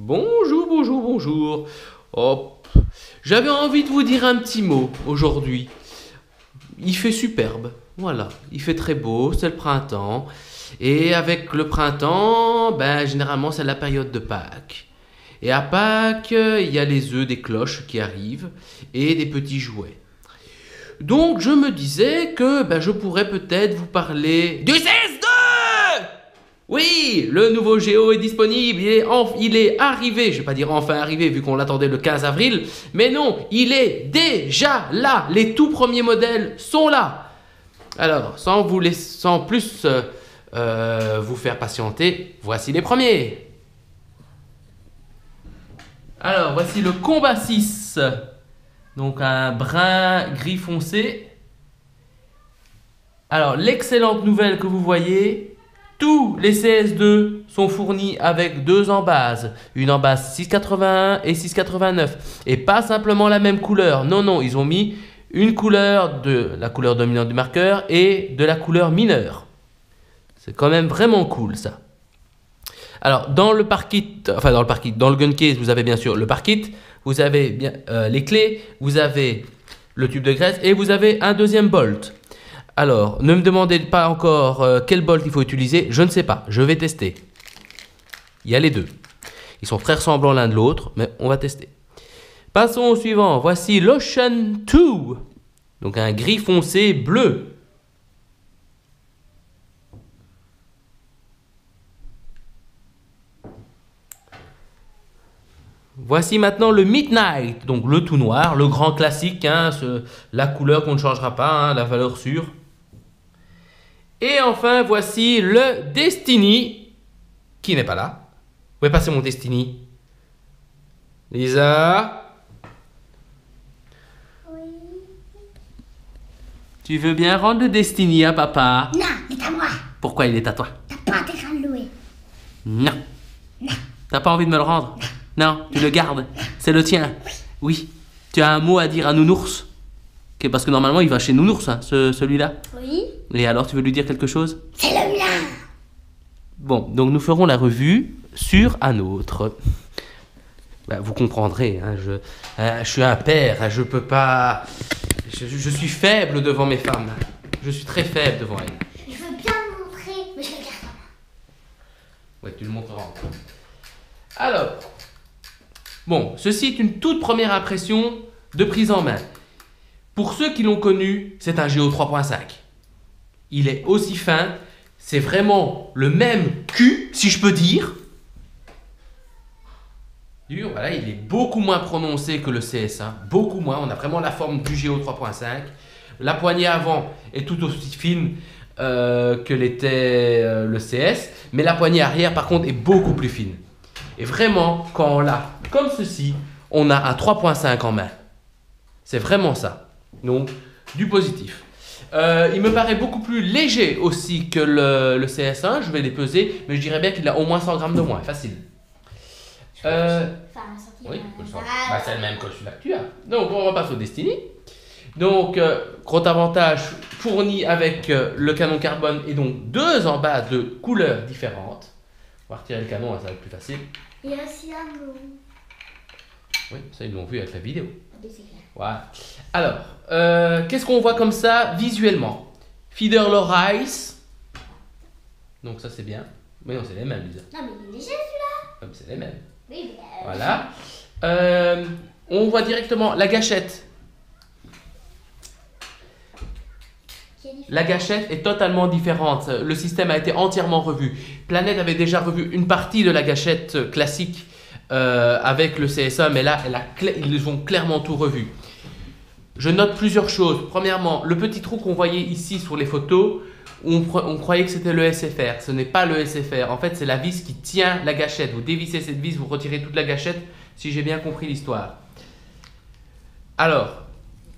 Bonjour, bonjour, bonjour. Hop. J'avais envie de vous dire un petit mot aujourd'hui. Il fait superbe, voilà. Il fait très beau, c'est le printemps. Et avec le printemps, généralement c'est la période de Pâques. Et à Pâques, il y a les œufs des cloches qui arrivent et des petits jouets. Donc je me disais que je pourrais peut-être vous parler du CS2. Oui, le nouveau Géo est disponible, il est arrivé, je ne vais pas dire enfin arrivé vu qu'on l'attendait le 15 avril, mais non, il est déjà là, les tout premiers modèles sont là. Alors, sans plus vous faire patienter, voici les premiers. Alors, voici le Combat 6, donc un brun gris foncé. Alors, l'excellente nouvelle que vous voyez, tous les CS2 sont fournis avec deux embases, une embase 681 et 689, et pas simplement la même couleur, non, ils ont mis une couleur de la couleur dominante du marqueur et de la couleur mineure. C'est quand même vraiment cool ça. Alors dans le dans le gun case, vous avez bien sûr le par kit, vous avez bien les clés, vous avez le tube de graisse et vous avez un deuxième bolt. Alors, ne me demandez pas encore quel bolt il faut utiliser, je ne sais pas, je vais tester. Il y a les deux. Ils sont très ressemblants l'un de l'autre, mais on va tester. Passons au suivant, voici l'Ocean 2. Donc un gris foncé bleu. Voici maintenant le Midnight, donc le tout noir, le grand classique, la couleur qu'on ne changera pas, la valeur sûre. Et enfin, voici le Destiny, qui n'est pas là. Où est passé mon Destiny? Lisa? Oui. Tu veux bien rendre le Destiny à papa? Non, il est à moi. Pourquoi il est à toi? T'as pas intérêt à le louer. Non. Non. T'as pas envie de me le rendre? Non, tu le gardes. C'est le tien. Oui. Tu as un mot à dire à Nounours? Parce que normalement, il va chez Nounours, celui-là. Oui. Et alors, tu veux lui dire quelque chose? C'est le mien. Bon, donc nous ferons la revue sur un autre. Vous comprendrez, je suis un père, je peux pas... Je suis faible devant mes femmes. Je suis très faible devant elles. Je veux bien le montrer, mais je le garde pas. Ouais, tu le montreras. Alors, bon, ceci est une toute première impression de prise en main. Pour ceux qui l'ont connu, c'est un Géo 3.5. Il est aussi fin, c'est vraiment le même cul, si je peux dire. Voilà, il est beaucoup moins prononcé que le CS1, beaucoup moins. On a vraiment la forme du Géo 3.5. La poignée avant est tout aussi fine que l'était le CS, mais la poignée arrière, par contre, est beaucoup plus fine. Et vraiment, quand on l'a comme ceci, on a un 3.5 en main. C'est vraiment ça. Donc, du positif. Il me paraît beaucoup plus léger aussi que le CS1. Je vais les peser, mais je dirais bien qu'il a au moins 100 grammes de moins. Facile. Oui, c'est le même que celui-là que tu as. Donc, on repasse au Destiny. Donc, gros avantage fourni avec le canon carbone et donc deux en bas de couleurs différentes. On va retirer le canon, ça va être plus facile. Il y a aussi un bleu. Oui, ça ils l'ont vu avec la vidéo. Oui, c'est clair. Voilà. Alors, qu'est-ce qu'on voit comme ça visuellement? Feeder low rise. Donc ça c'est bien. Mais non, c'est les mêmes, Lisa. Non, mais il est léger celui-là. Comme c'est les mêmes. Oui, mais Voilà. On voit directement la gâchette. La gâchette est totalement différente. Le système a été entièrement revu. Planète avait déjà revu une partie de la gâchette classique avec le CS1, mais là, ils ont clairement tout revu. Je note plusieurs choses. Premièrement, le petit trou qu'on voyait ici sur les photos, on croyait que c'était le SFR. Ce n'est pas le SFR. En fait, c'est la vis qui tient la gâchette. Vous dévissez cette vis, vous retirez toute la gâchette, si j'ai bien compris l'histoire. Alors,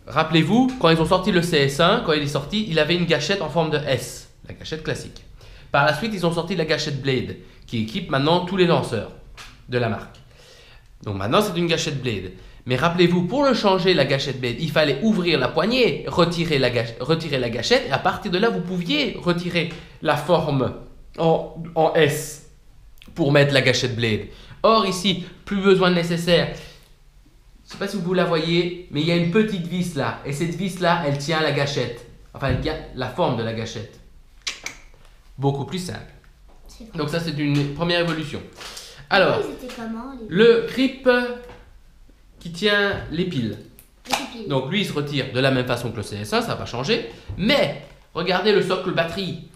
rappelez-vous, quand ils ont sorti le CS1, quand il est sorti, il avait une gâchette en forme de S, la gâchette classique. Par la suite, ils ont sorti la gâchette Blade, qui équipe maintenant tous les lanceurs de la marque. Donc maintenant, c'est une gâchette Blade. Mais rappelez-vous, pour le changer, la gâchette Blade, il fallait ouvrir la poignée, retirer la gâchette, et à partir de là, vous pouviez retirer la forme en S pour mettre la gâchette Blade. Or ici, plus besoin de nécessaire. Je ne sais pas si vous la voyez, mais il y a une petite vis là. Et cette vis là, elle tient la gâchette. Enfin, elle tient la forme de la gâchette. Beaucoup plus simple. Donc ça, c'est une première évolution. Alors, ils étaient comment, les... le grip qui tient les piles. les piles. Donc lui, il se retire de la même façon que le CS1, ça va pas changer. Mais, regardez le socle batterie.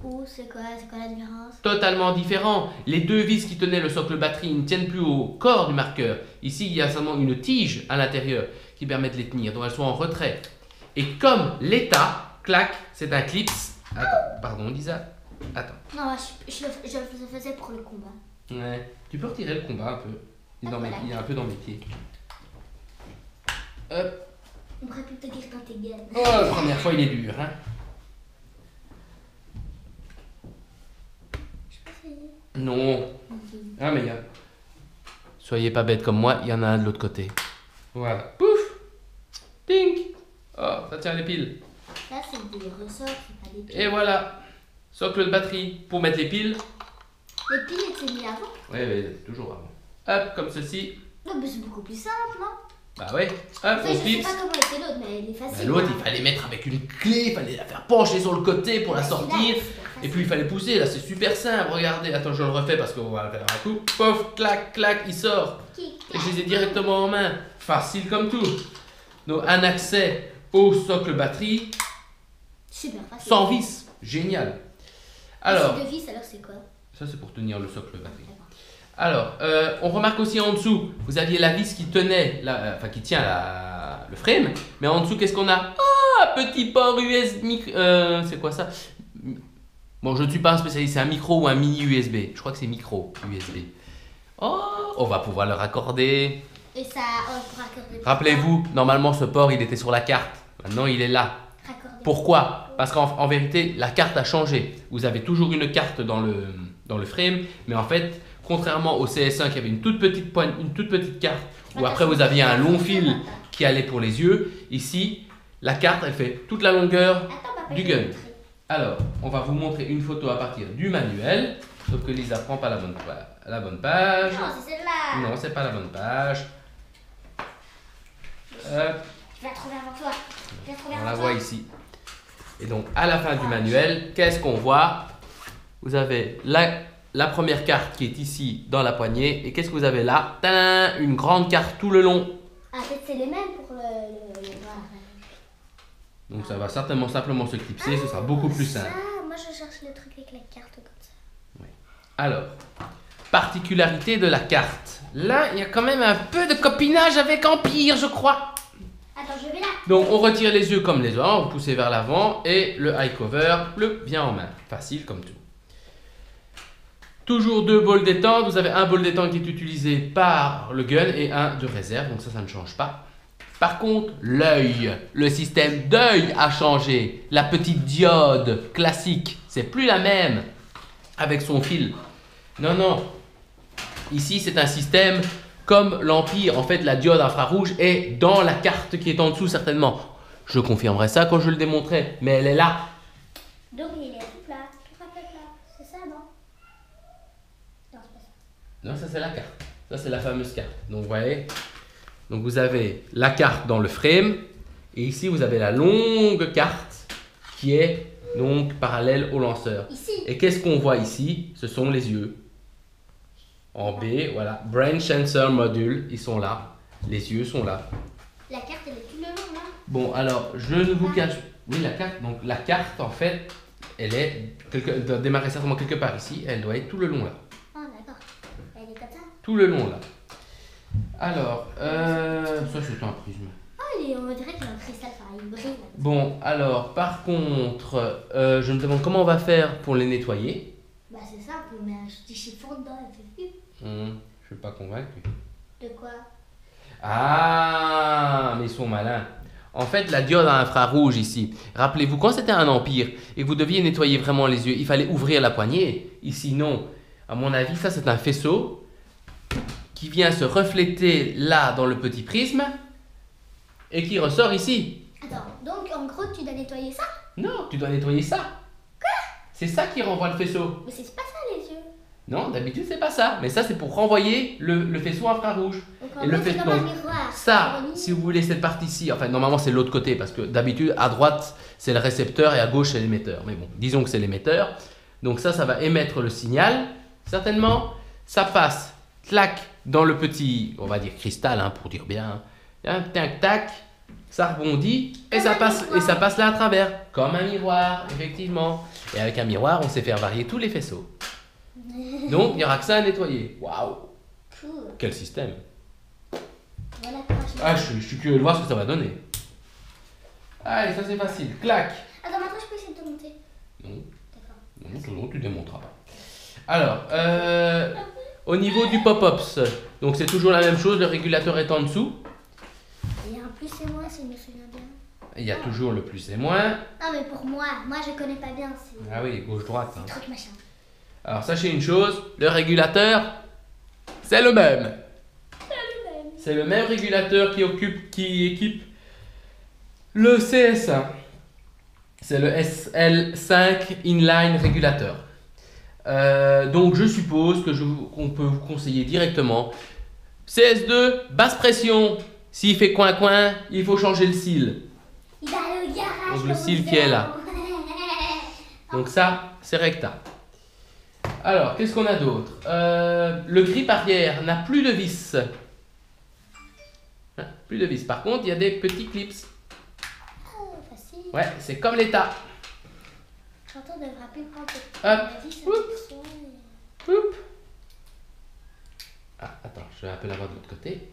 Ou c'est quoi la différence? Totalement différent. Les deux vis qui tenaient le socle batterie ne tiennent plus au corps du marqueur. Ici, il y a seulement une tige à l'intérieur qui permet de les tenir. Donc elles sont en retrait. Et comme l'état, clac, c'est un clips. Attends, pardon Lisa. Attends. Non, je le faisais pour le combat. Ouais. Tu peux retirer le combat un peu. Il est, il est un peu dans mes pieds. Hop. On pourrait plutôt dire quand t'es gay. Oh, la première fois, il est dur. Hein. Je peux essayer. Non. Ah, mais il y a... Soyez pas bête comme moi, il y en a un de l'autre côté. Voilà. Pouf. Ding. Oh, ça tient les piles. Là, c'est des ressorts, c'est pas des piles. Et voilà. Socle de batterie pour mettre les piles. Les piles étaient mis avant? Oui, toujours avant. Hop, comme ceci. Non, mais c'est beaucoup plus simple, non? Bah ouais. Hop, Enfin, on je sais clipse. pas comment était l'autre, mais elle est facile. L'autre, il fallait mettre avec une clé, il fallait la faire pencher sur le côté pour la sortir. Et puis il fallait pousser, là c'est super simple, regardez, attends je le refais parce qu'on va le faire un coup. Pof, clac, clac, il sort. Et je les ai directement en main. Facile comme tout. Donc un accès au socle batterie, Super facile. sans vis, génial. Alors, C'est de vis, alors c'est quoi? ça c'est pour tenir le socle batterie. Alors, on remarque aussi en dessous, vous aviez la vis qui tenait, enfin qui tient le frame, mais en dessous qu'est-ce qu'on a? Oh, un petit port USB, c'est quoi ça? Bon, je ne suis pas un spécialiste, c'est un micro ou un mini USB. Je crois que c'est micro USB. Oh, on va pouvoir le raccorder. Et ça, on pourra raccorder. Rappelez-vous, normalement ce port il était sur la carte. Maintenant il est là. Raccorder. Pourquoi? Parce qu'en vérité, la carte a changé. Vous avez toujours une carte dans le frame, mais en fait, contrairement au CS1 qui avait une toute petite carte, où après vous aviez un long fil qui allait pour les yeux, ici, la carte elle fait toute la longueur Attends, papa, du je vais gun. te montrer. Alors, on va vous montrer une photo à partir du manuel, sauf que Lisa prend pas la bonne page. Non, c'est celle-là. Non, c'est pas la bonne page. Je vais la trouver avant toi. Je vais la trouver On avant la toi. voit ici. Et donc, à la fin du manuel, qu'est-ce qu'on voit? Vous avez la première carte qui est ici dans la poignée. Et qu'est-ce que vous avez là? Tadam, une grande carte tout le long. Ah, en fait, c'est les mêmes pour le voilà. Donc, ça va certainement simplement se clipser. Ce sera beaucoup plus simple. Ah, moi je cherche le truc avec la carte comme ça. Alors, particularité de la carte. Là, il y a quand même un peu de copinage avec Empire, je crois. Attends, je vais là. Donc, on retire les yeux comme les autres, vous poussez vers l'avant et le high cover le vient en main. Facile comme tout. Toujours deux bols détente. Vous avez un bol détente qui est utilisé par le gun et un de réserve, donc ça ne change pas. Par contre, l'œil, le système d'œil a changé. La petite diode classique, c'est plus la même avec son fil. Non, non. Ici, c'est un système comme l'Empire. En fait, la diode infrarouge est dans la carte qui est en dessous, certainement. Je confirmerai ça quand je le démontrerai, mais elle est là. Donc il est tout plat, tout à fait plat. C'est ça, non? Non, c'est pas ça. Non, ça c'est la carte. Ça c'est la fameuse carte. Donc vous voyez, donc vous avez la carte dans le frame et ici vous avez la longue carte qui est donc parallèle au lanceur. Ici. Et qu'est-ce qu'on voit ici? Ce sont les yeux. En B, voilà. Brain Sensor Module, ils sont là. Les yeux sont là. La carte, elle est tout le long, là. Bon, alors, je ne vous cache... Oui, la carte. Donc, la carte, en fait, elle doit démarrer certainement quelque part ici. Elle doit être tout le long, là. Ah, d'accord. Elle est comme ça. Tout le long, là. Alors, ça, c'est un prisme. Ah, on dirait qu'il y a un cristal, enfin, il brille. Là. Bon, alors, par contre, je me demande comment on va faire pour les nettoyer. Bah, c'est simple, on met un petit chiffon dedans et fait flip. Je suis pas convaincu. De quoi? Ah, mais ils sont malins. En fait, la diode à infrarouge ici, rappelez-vous, quand c'était un empire et que vous deviez nettoyer vraiment les yeux, il fallait ouvrir la poignée. Ici, non. À mon avis, ça, c'est un faisceau qui vient se refléter là dans le petit prisme et qui ressort ici. Attends, donc en gros, tu dois nettoyer ça? Non, tu dois nettoyer ça. Quoi? C'est ça qui renvoie le faisceau. Mais c'est pas ça, les yeux. Non, d'habitude c'est pas ça. Mais ça c'est pour renvoyer le faisceau infrarouge. Donc en Et le gros, c'est fait- comme un donc, miroir. Ça, Relie. si vous voulez cette partie-ci, enfin normalement c'est l'autre côté parce que d'habitude à droite c'est le récepteur et à gauche c'est l'émetteur. Mais bon, disons que c'est l'émetteur. Donc ça va émettre le signal, certainement. Ça passe, clac, dans le petit, on va dire cristal, hein, pour dire bien. Tac, tac, ça rebondit et ça passe là à travers, comme un miroir, effectivement. Et avec un miroir, on sait faire varier tous les faisceaux. Donc il n'y aura que ça à nettoyer. Waouh, Cool. quel système! Voilà comment je Ah, je suis curieux de voir ce que ça va donner. Allez, ça c'est facile. Clac. Attends, maintenant je peux essayer de te monter. Non, D'accord. non, tu démonteras pas. Alors, au niveau du pop-ups, donc c'est toujours la même chose, le régulateur est en dessous. Il y a un plus et moins, si je me souviens bien. Il y a toujours le plus et moins. Non, mais pour moi je connais pas bien. C'est Ah oui, gauche-droite. Hein. truc machin. Alors, sachez une chose, le régulateur, c'est le même. C'est le même régulateur qui équipe le CS1. C'est le SL5 Inline Régulateur. Donc je suppose qu'on peut vous conseiller directement. CS2, basse pression. S'il fait coin-coin, il faut changer le cil. Il va aller au garage. Donc, le comme cil vous qui est êtes. là. Donc ça, c'est recta. Alors, qu'est-ce qu'on a d'autre? Le grip arrière n'a plus de vis. Hein, plus de vis. Par contre, il y a des petits clips. Oh, facile. Ouais, c'est comme l'état. J'entends devra plus prendre Hop. la vis, Oup. ça me soigne. Oup. Ah, attends, je vais un peu l'avoir de l'autre côté.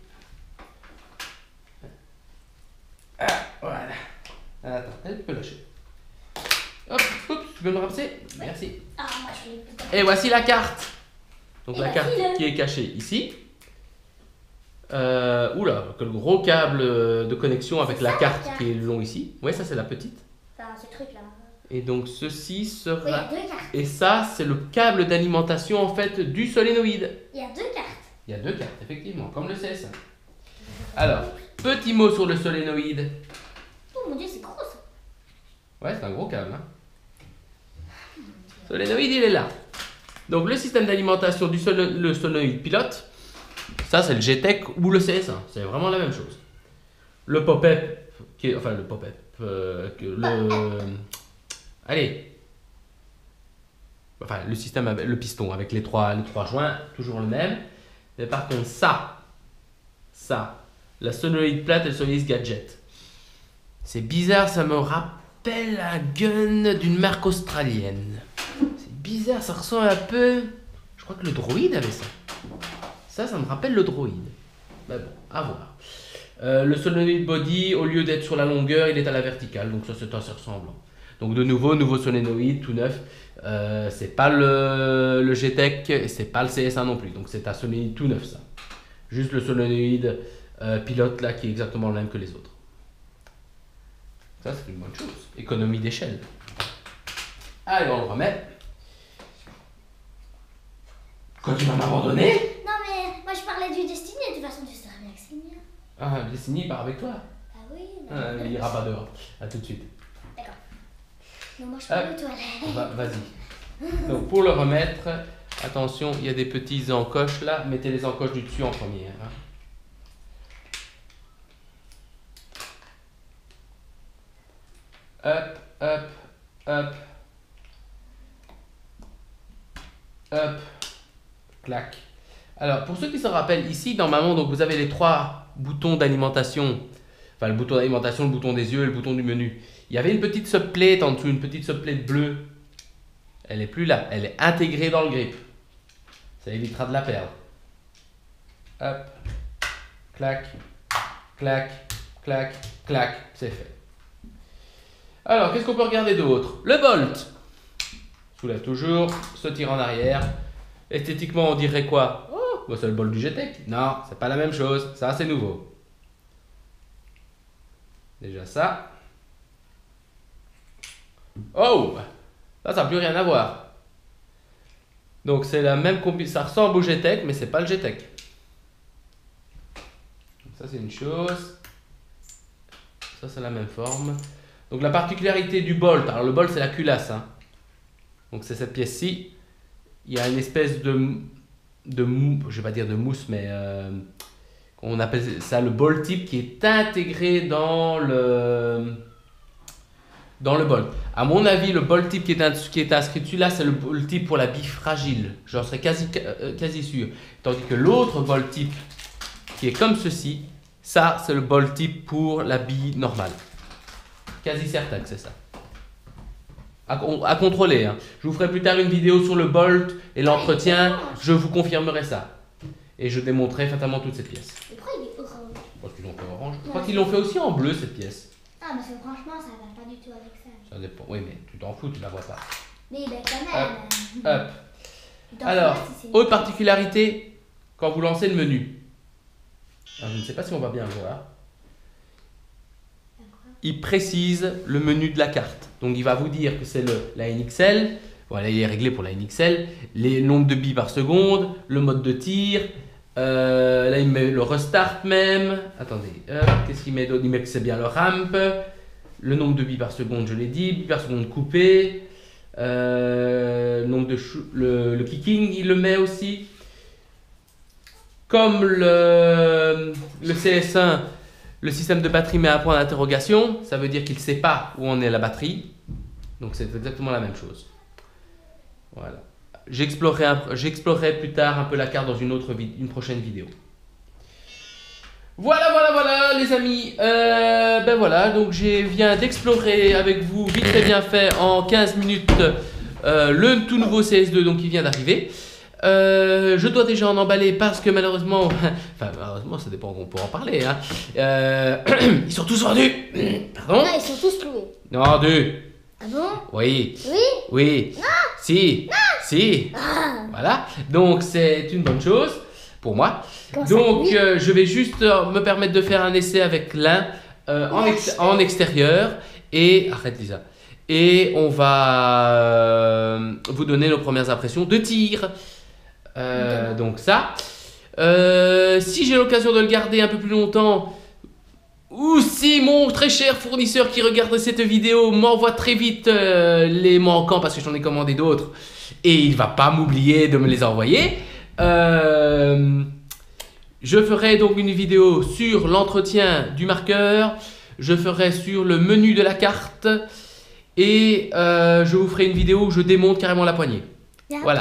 Ah, voilà. Attends, tu peux lâcher. Hop, oups, tu peux me ramasser? Merci. Ah, moi je fais plus. Et voici la carte. Donc Et la voici carte le- qui est cachée ici. Oula, quel gros câble de connexion avec C'est la ça, la carte carte. qui est long ici. Ouais, ça c'est la petite. Enfin, ce truc là. Et donc ceci Oui, il y sera... a deux cartes. Et ça, c'est le câble d'alimentation en fait du solénoïde. Il y a deux cartes. Il y a deux cartes, effectivement, comme le CS1. Alors, petit mot sur le solénoïde. Oh mon dieu, c'est gros ça. Ouais, c'est un gros câble. Hein. Solénoïde, il est là. Donc, le système d'alimentation du le solénoïde pilote, ça, c'est le GTEC ou le CS1. C'est vraiment la même chose. Le pop-up, enfin, le pop-up, allez. Enfin, le système avec le piston avec les trois joints, toujours le même. Mais par contre, ça, la solénoïde plate et le solénoïde gadget. C'est bizarre, ça me rappelle un gun d'une marque australienne. C'est bizarre, ça ressemble un peu... Je crois que le droïde avait ça. Ça me rappelle le droïde. Mais bon, à voir. Le solénoïde body, au lieu d'être sur la longueur, il est à la verticale. Donc ça, c'est assez ressemblant. Donc de nouveau solénoïde, tout neuf. C'est pas le GTEC, c'est pas le CS1 non plus. Donc c'est un solénoïde tout neuf, ça. Juste le solénoïde pilote là qui est exactement le même que les autres. Ça, c'est une bonne chose. Économie d'échelle. Allez, on le remet. Quand tu vas m'abandonner? Non, mais moi je parlais du Destiny. De toute façon, tu sais très bien que c'est mieux. Ah, Destiny, il part avec toi. Ah oui, mais... Il ira pas dehors. À tout de suite. D'accord. Non, moi je parle de toilette. Vas-y. Donc, pour le remettre, attention, il y a des petits encoches là. Mettez les encoches du dessus en première. Hein. Hop, hop, hop. Hop. Clac. Alors, pour ceux qui se rappellent, ici, normalement, donc, vous avez les trois boutons d'alimentation. Enfin, le bouton d'alimentation, le bouton des yeux et le bouton du menu. Il y avait une petite subplate en dessous, une petite subplate bleue. Elle n'est plus là. Elle est intégrée dans le grip. Ça évitera de la perdre. Hop. Clac. Clac. Clac. Clac. C'est fait. Alors, qu'est-ce qu'on peut regarder d'autre? Le bolt. Soulève toujours. Se tire en arrière. Esthétiquement, on dirait quoi? Oh, bah, c'est le bolt du GTEC. Non, c'est pas la même chose. Ça, c'est nouveau. Déjà ça. Oh, là, ça n'a plus rien à voir. Donc, c'est la même combinaison. Ça ressemble au GTEC, mais c'est pas le GTEC. Donc, ça, c'est une chose. Ça, c'est la même forme. Donc, la particularité du bolt. Alors, le bolt, c'est la culasse. Hein. Donc, c'est cette pièce-ci. il y a une espèce je vais pas dire de mousse, mais on appelle ça le ball tip qui est intégré dans le bol. À mon avis, le ball tip qui est inscrit dessus là, c'est le ball tip pour la bille fragile. J'en serais quasi sûr. Tandis que l'autre ball tip qui est comme ceci, ça c'est le ball tip pour la bille normale. Quasi certain que c'est ça. À contrôler. Hein. Je vous ferai plus tard une vidéo sur le bolt et l'entretien. Je vous confirmerai ça. Et je démontrerai fatalement toutes ces pièces. Et pourquoi il est orange? Parce qu'ils l'ont fait orange. Je crois qu'ils l'ont fait aussi en bleu cette pièce. Ah, parce que franchement, ça va pas du tout avec ça. Ça dépend. Oui, mais tu t'en fous, tu la vois pas. Mais ben, quand même. Hop. Tu t'en Alors, fous, si c'est- autre particularité, quand vous lancez le menu. Alors, je ne sais pas si on va bien le voir. Il précise le menu de la carte. Donc il va vous dire que c'est la NXL. Voilà, il est réglé pour la NXL. Les nombres de billes par seconde, le mode de tir. Là, il met le restart même. Attendez, qu'est-ce qu'il met d'autre? Il met que c'est bien le ramp. Le nombre de billes par seconde, je l'ai dit. Billes par seconde coupé. Nombre de le kicking, il le met aussi. Comme le CS1, le système de batterie met un point d'interrogation. Ça veut dire qu'il ne sait pas où en est la batterie. Donc c'est exactement la même chose. Voilà. J'explorerai plus tard un peu la carte dans une prochaine vidéo. Voilà les amis. Ben voilà, donc je viens d'explorer avec vous, vite et bien fait, en 15 minutes, le tout nouveau CS2 donc, qui vient d'arriver. Je dois déjà en emballer parce que malheureusement, enfin malheureusement ça dépend qu'on peut en parler, hein. Ils sont tous vendus. Pardon? Non, ils sont tous loués. Non, deux. Ah bon? Oui. Oui? Oui. Non. Si. Non. Si. Ah. Voilà. Donc c'est une bonne chose pour moi. Comment ça, Donc oui? je vais juste me permettre de faire un essai avec l'un en extérieur et arrête Lisa. Et on va vous donner nos premières impressions de tir. Donc ça. Si j'ai l'occasion de le garder un peu plus longtemps, ou si mon très cher fournisseur qui regarde cette vidéo m'envoie très vite les manquants parce que j'en ai commandé d'autres et il va pas m'oublier de me les envoyer, je ferai donc une vidéo sur l'entretien du marqueur, je ferai sur le menu de la carte et je vous ferai une vidéo où je démonte carrément la poignée. Voilà.